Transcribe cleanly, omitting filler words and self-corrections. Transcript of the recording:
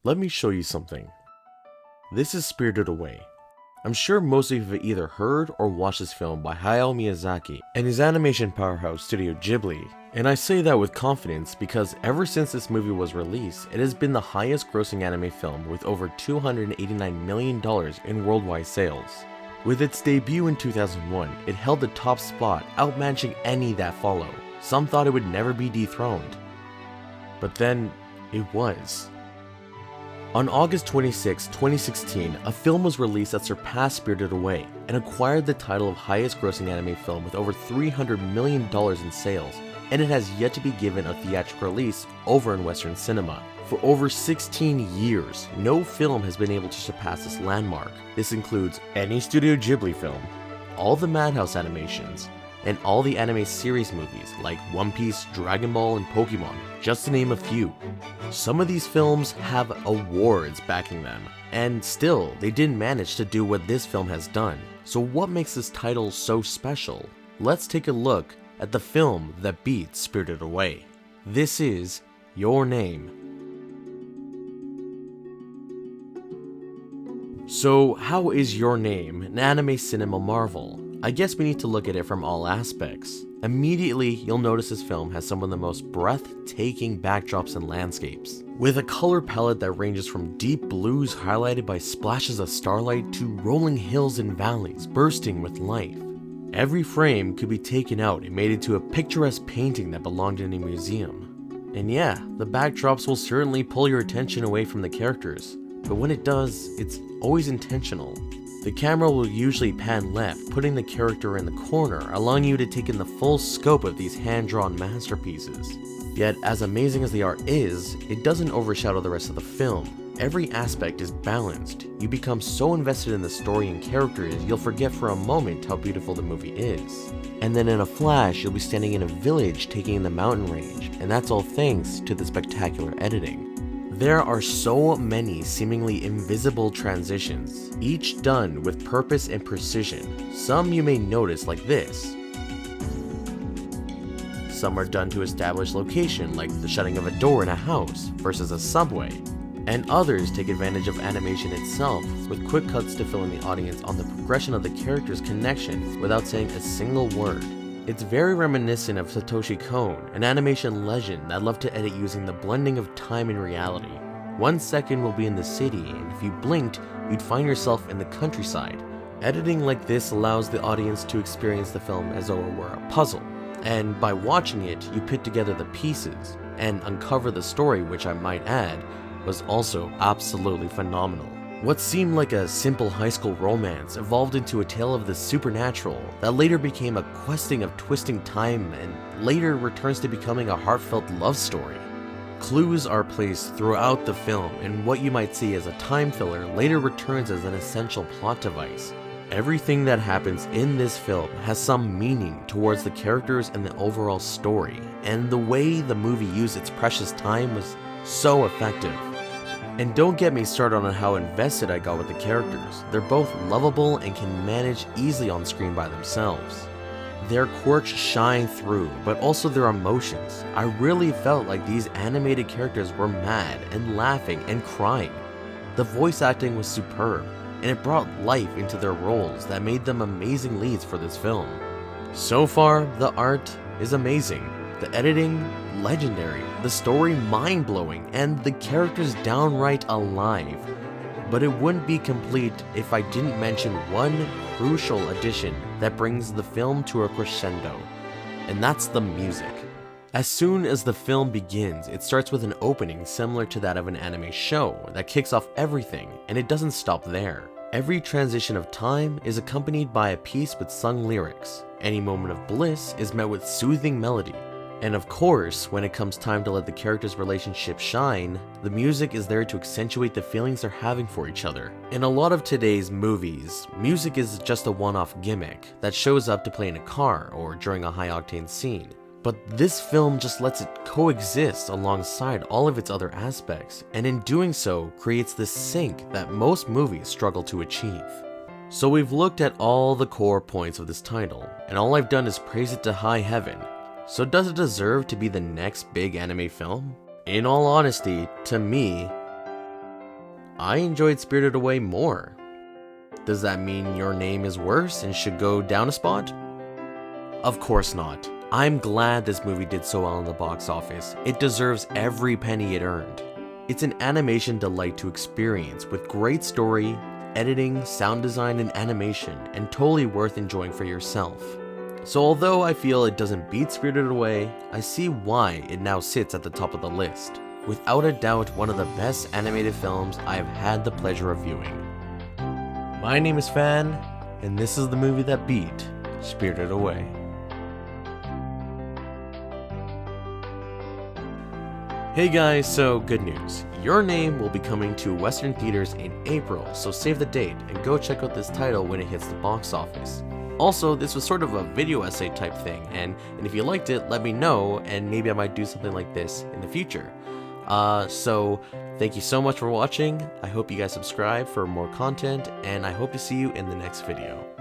Let me show you something. This is Spirited Away. I'm sure most of you have either heard or watched this film by Hayao Miyazaki and his animation powerhouse Studio Ghibli, and I say that with confidence because ever since this movie was released, it has been the highest grossing anime film with over $289 million in worldwide sales. With its debut in 2001, it held the top spot, outmatching any that followed. Some thought it would never be dethroned. But then, it was. On August 26, 2016, a film was released that surpassed Spirited Away and acquired the title of highest grossing anime film with over $300 million in sales, and it has yet to be given a theatrical release over in Western cinema. For over 16 years, no film has been able to surpass this landmark. This includes any Studio Ghibli film, all the Madhouse animations, and all the anime series movies like One Piece, Dragon Ball, and Pokemon, just to name a few. Some of these films have awards backing them, and still, they didn't manage to do what this film has done. So what makes this title so special? Let's take a look at the film that beat Spirited Away. This is Your Name. So how is Your Name an anime cinema marvel? I guess we need to look at it from all aspects. Immediately, you'll notice this film has some of the most breathtaking backdrops and landscapes, with a color palette that ranges from deep blues highlighted by splashes of starlight to rolling hills and valleys bursting with life. Every frame could be taken out and made into a picturesque painting that belonged in a museum. And yeah, the backdrops will certainly pull your attention away from the characters, but when it does, it's always intentional. The camera will usually pan left, putting the character in the corner, allowing you to take in the full scope of these hand-drawn masterpieces. Yet, as amazing as the art is, it doesn't overshadow the rest of the film. Every aspect is balanced. You become so invested in the story and characters, you'll forget for a moment how beautiful the movie is. And then in a flash, you'll be standing in a village taking in the mountain range, and that's all thanks to the spectacular editing. There are so many seemingly invisible transitions, each done with purpose and precision. Some you may notice like this. Some are done to establish location, like the shutting of a door in a house versus a subway. And others take advantage of animation itself, with quick cuts to fill in the audience on the progression of the character's connections without saying a single word. It's very reminiscent of Satoshi Kon, an animation legend that loved to edit using the blending of time and reality. 1 second will be in the city, and if you blinked, you'd find yourself in the countryside. Editing like this allows the audience to experience the film as though it were a puzzle, and by watching it, you put together the pieces and uncover the story, which I might add, was also absolutely phenomenal. What seemed like a simple high school romance evolved into a tale of the supernatural that later became a questing of twisting time and later returns to becoming a heartfelt love story. Clues are placed throughout the film, and what you might see as a time filler later returns as an essential plot device. Everything that happens in this film has some meaning towards the characters and the overall story, and the way the movie used its precious time was so effective. And don't get me started on how invested I got with the characters. They're both lovable and can manage easily on screen by themselves. Their quirks shine through, but also their emotions. I really felt like these animated characters were mad and laughing and crying. The voice acting was superb, and it brought life into their roles that made them amazing leads for this film. So far, the art is amazing. The editing, legendary, the story mind-blowing, and the characters downright alive. But it wouldn't be complete if I didn't mention one crucial addition that brings the film to a crescendo, and that's the music. As soon as the film begins, it starts with an opening similar to that of an anime show that kicks off everything, and it doesn't stop there. Every transition of time is accompanied by a piece with sung lyrics. Any moment of bliss is met with soothing melody. And of course, when it comes time to let the characters' relationship shine, the music is there to accentuate the feelings they're having for each other. In a lot of today's movies, music is just a one-off gimmick that shows up to play in a car or during a high-octane scene. But this film just lets it coexist alongside all of its other aspects, and in doing so, creates this sync that most movies struggle to achieve. So we've looked at all the core points of this title, and all I've done is praise it to high heaven. So does it deserve to be the next big anime film? In all honesty, to me, I enjoyed Spirited Away more. Does that mean your name is worse and should go down a spot? Of course not. I'm glad this movie did so well in the box office. It deserves every penny it earned. It's an animation delight to experience with great story, editing, sound design, and animation, and totally worth enjoying for yourself. So although I feel it doesn't beat Spirited Away, I see why it now sits at the top of the list. Without a doubt, one of the best animated films I have had the pleasure of viewing. My name is Fan, and this is the movie that beat Spirited Away. Hey guys, so good news. Your Name will be coming to Western theaters in April, so save the date and go check out this title when it hits the box office. Also, this was sort of a video essay type thing, and if you liked it, let me know, and maybe I might do something like this in the future. So thank you so much for watching. I hope you guys subscribe for more content, and I hope to see you in the next video.